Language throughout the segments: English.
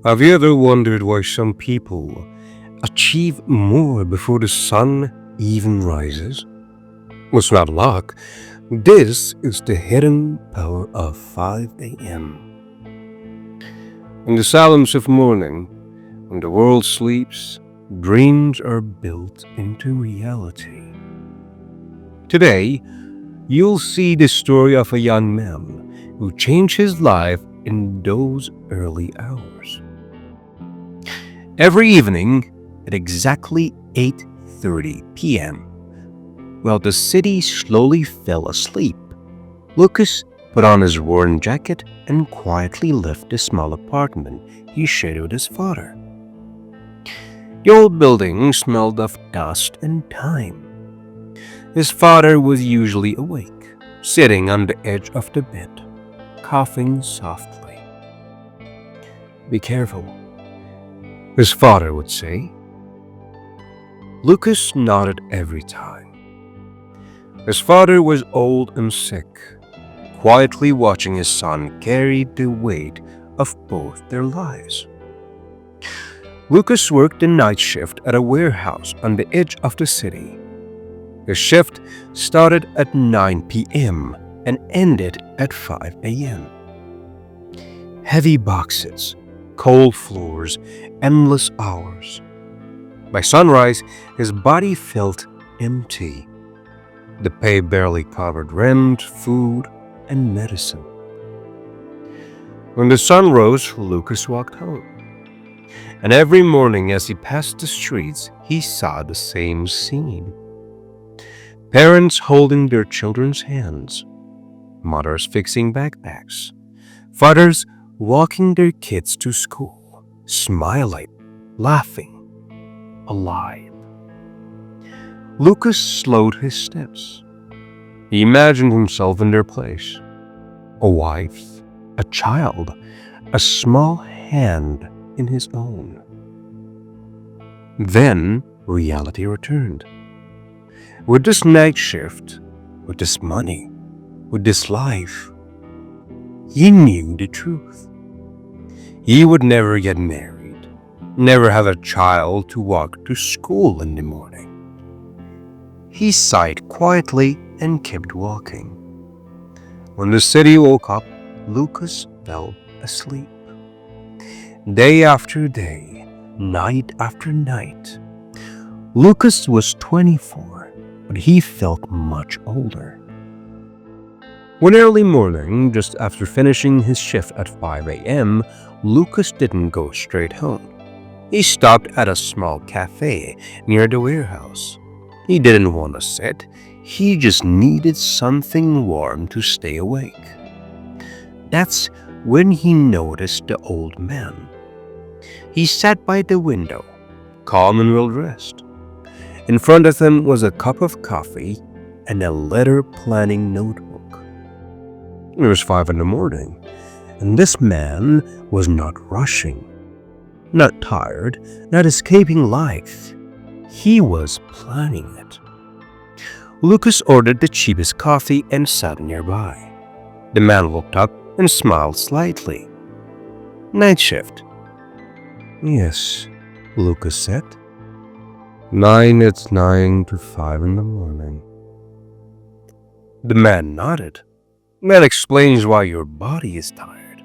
Have you ever wondered why some people achieve more before the sun even rises? Well, it's not luck. This is the hidden power of 5 a.m. In the silence of morning, when the world sleeps, dreams are built into reality. Today, you'll see the story of a young man who changed his life in those early hours. Every evening at exactly 8:30 p.m., while the city slowly fell asleep, Lucas put on his worn jacket and quietly left the small apartment he shared with his father. The old building smelled of dust and time. His father was usually awake, sitting on the edge of the bed, coughing softly. "Be careful," his father would say. Lucas nodded every time. His father was old and sick, quietly watching his son carry the weight of both their lives. Lucas worked the night shift at a warehouse on the edge of the city. His shift started at 9 p.m. and ended at 5 a.m. Heavy boxes, cold floors, endless hours. By sunrise, his body felt empty. The pay barely covered rent, food, and medicine. When the sun rose, Lucas walked home. And every morning as he passed the streets, he saw the same scene. Parents holding their children's hands, mothers fixing backpacks, fathers walking their kids to school, smiling, laughing, alive. Lucas slowed his steps. He imagined himself in their place. A wife, a child, a small hand in his own. Then reality returned. With this night shift, with this money, with this life, he knew the truth. He would never get married, never have a child to walk to school in the morning. He sighed quietly and kept walking. When the city woke up, Lucas fell asleep. Day after day, night after night, Lucas was 24, but he felt much older. One early morning, just after finishing his shift at 5 a.m., Lucas didn't go straight home. He stopped at a small cafe near the warehouse. He didn't want to sit, he just needed something warm to stay awake. That's when he noticed the old man. He sat by the window, calm and well-dressed. In front of him was a cup of coffee and a letter planning notebook. It was 5 in the morning, and this man was not rushing, not tired, not escaping life. He was planning it. Lucas ordered the cheapest coffee and sat nearby. The man looked up and smiled slightly. "Night shift?" "Yes," Lucas said. It's 9 to 5 in the morning." The man nodded. "That explains why your body is tired."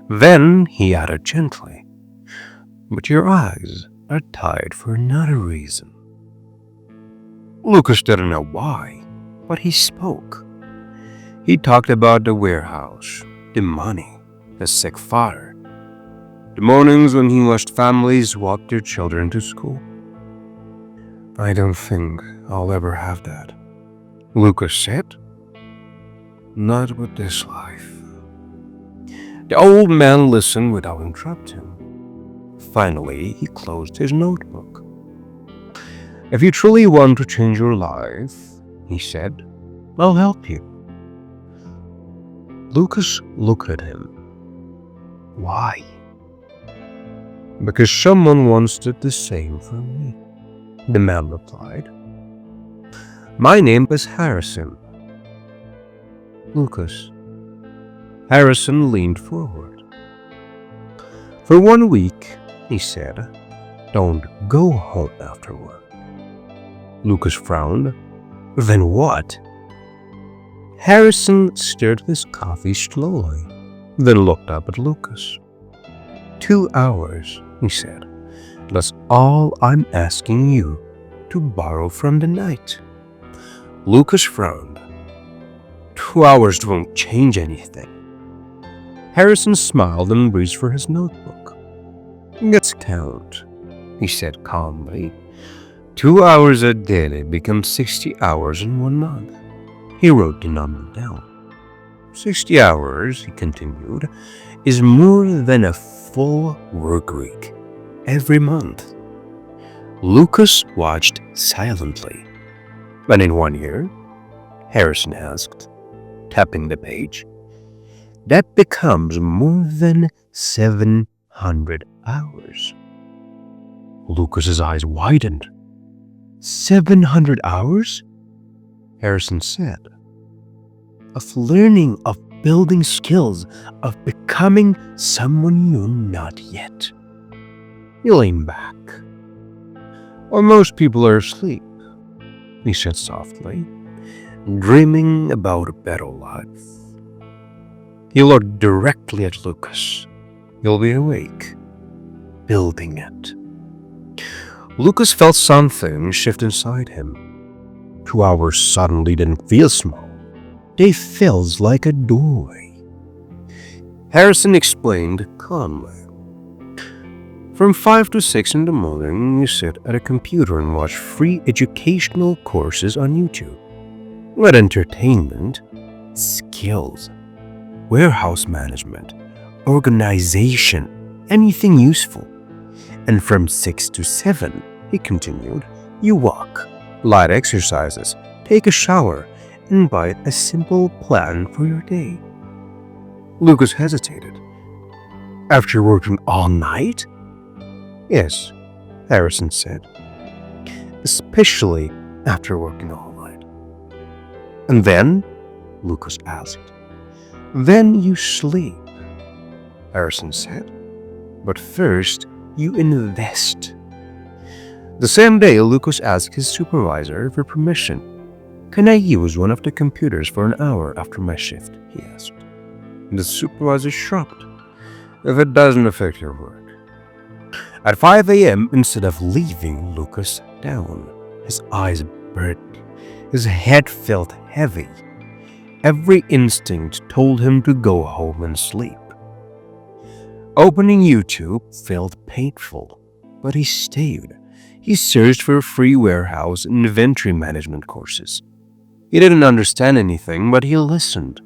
Then he added gently, "But your eyes are tired for another reason." Lucas didn't know why, but he spoke. He talked about the warehouse, the money, the sick father, the mornings when he watched families walk their children to school. "I don't think I'll ever have that," Lucas said. "Not with this life." The old man listened without interrupting. Finally, he closed his notebook. "If you truly want to change your life," he said, "I'll help you." Lucas looked at him. "Why?" "Because someone once did the same for me," the man replied. "My name is Harrison." "Lucas." Harrison leaned forward. For 1 week, he said, don't go home after work. Lucas frowned. Then what? Harrison stirred his coffee slowly, then looked up at Lucas. 2 hours, he said. That's all I'm asking you to borrow from the night. Lucas frowned. 2 hours won't change anything. Harrison smiled and reached for his notebook. Let's count, he said calmly. 2 hours a day become 60 hours in 1 month. He wrote the number down. 60 hours, he continued, is more than a full work week every month. Lucas watched silently. And in 1 year? Harrison asked, tapping the page. That becomes more than 700 hours. Lucas's eyes widened. 700 hours? Harrison said. Of learning, of building skills, of becoming someone you're not yet. He leaned back. Or most people are asleep, he said softly, dreaming about a better life. He looked directly at Lucas. You'll be awake, building it. Lucas felt something shift inside him. 2 hours suddenly didn't feel small. They felt like a doorway. Harrison explained calmly. From 5 to 6 in the morning, you sit at a computer and watch free educational courses on YouTube. Not entertainment, skills, warehouse management, organization, anything useful. And from 6 to 7, he continued, you walk, light exercises, take a shower, and write a simple plan for your day. Lucas hesitated. After working all night? Yes, Harrison said. Especially after working all night. And then? Lucas asked. Then you sleep, Harrison said. But first, you invest. The same day, Lucas asked his supervisor for permission. Can I use one of the computers for an hour after my shift? He asked. The supervisor shrugged. If it doesn't affect your work. At 5 a.m., instead of leaving Lucas down, his eyes burned. His head felt heavy. Every instinct told him to go home and sleep. Opening YouTube felt painful, but he stayed. He searched for free warehouse and inventory management courses. He didn't understand anything, but he listened.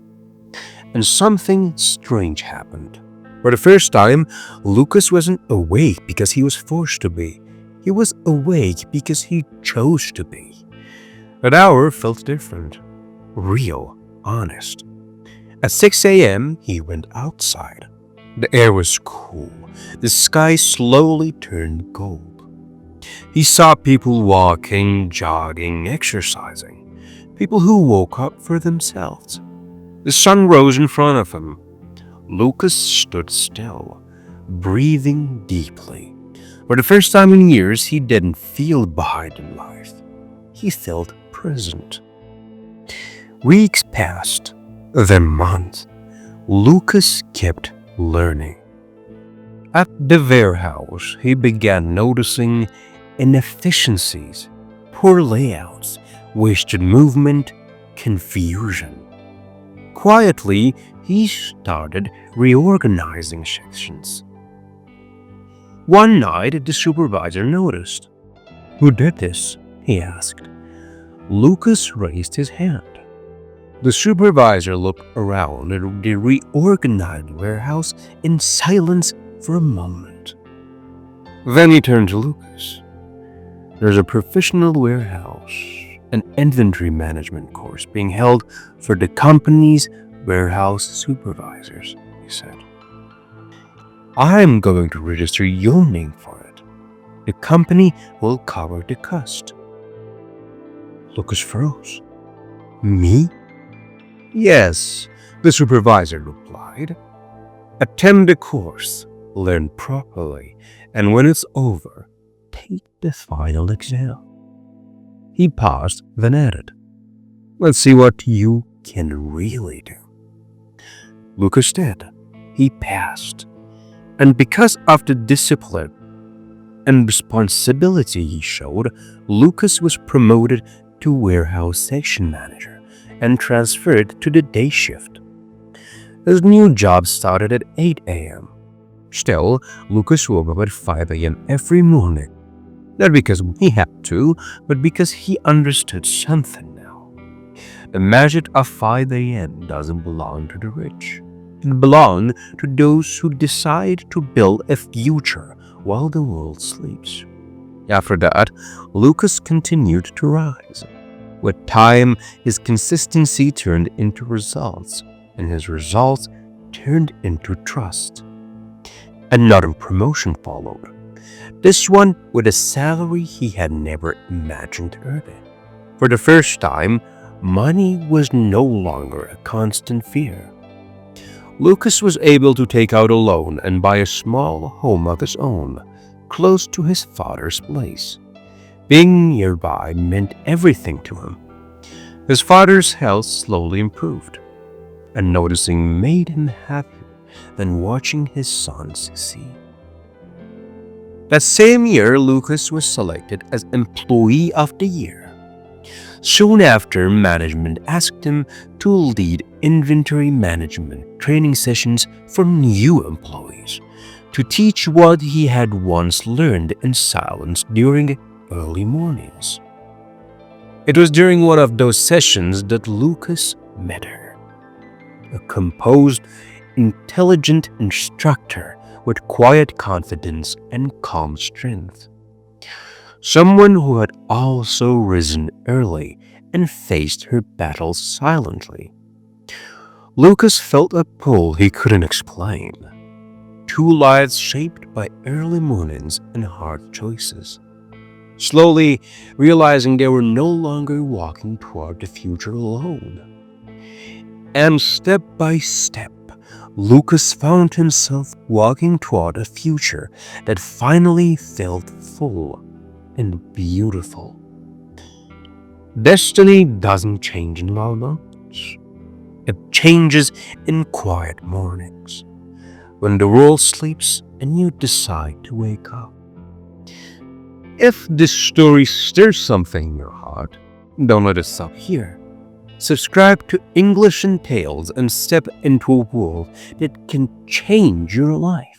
And something strange happened. For the first time, Lucas wasn't awake because he was forced to be. He was awake because he chose to be. That hour felt different, real, honest. At 6 a.m., he went outside. The air was cool. The sky slowly turned gold. He saw people walking, jogging, exercising. People who woke up for themselves. The sun rose in front of him. Lucas stood still, breathing deeply. For the first time in years, he didn't feel behind in life. He felt present. Weeks passed, then months. Lucas kept learning. At the warehouse, he began noticing inefficiencies, poor layouts, wasted movement, confusion. Quietly, he started reorganizing sections. One night, the supervisor noticed. Who did this? He asked. Lucas raised his hand. The supervisor looked around at the reorganized warehouse in silence for a moment. Then he turned to Lucas. There's a professional warehouse, an inventory management course being held for the company's warehouse supervisors, he said. I'm going to register your name for it. The company will cover the cost. Lucas froze. Me? Yes, the supervisor replied. Attend the course. learn properly, and when it's over, take the final exam. He paused, then added, "Let's see what you can really do." Lucas did. He passed. And because of the discipline and responsibility he showed, Lucas was promoted to warehouse section manager and transferred to the day shift. His new job started at 8 a.m. Still, Lucas woke up at 5 a.m. every morning. Not because he had to, but because he understood something now. The magic of 5 a.m. doesn't belong to the rich. It belongs to those who decide to build a future while the world sleeps. After that, Lucas continued to rise. With time, his consistency turned into results, and his results turned into trust. Another promotion followed, this one with a salary he had never imagined earning. For the first time, money was no longer a constant fear. Lucas was able to take out a loan and buy a small home of his own, close to his father's place. Being nearby meant everything to him. His father's health slowly improved, and noticing made him happier than watching his son succeed. That same year, Lucas was selected as Employee of the Year. Soon after, management asked him to lead inventory management training sessions for new employees, to teach what he had once learned in silence during early mornings. It was during one of those sessions that Lucas met her, a composed, intelligent instructor with quiet confidence and calm strength. Someone who had also risen early and faced her battles silently. Lucas felt a pull he couldn't explain. Two lives shaped by early mornings and hard choices. Slowly realizing they were no longer walking toward the future alone. And step by step, Lucas found himself walking toward a future that finally felt full and beautiful. Destiny doesn't change in loud moments. It changes in quiet mornings, when the world sleeps and you decide to wake up. If this story stirs something in your heart, don't let it stop here. Subscribe to English and Tales and step into a world that can change your life.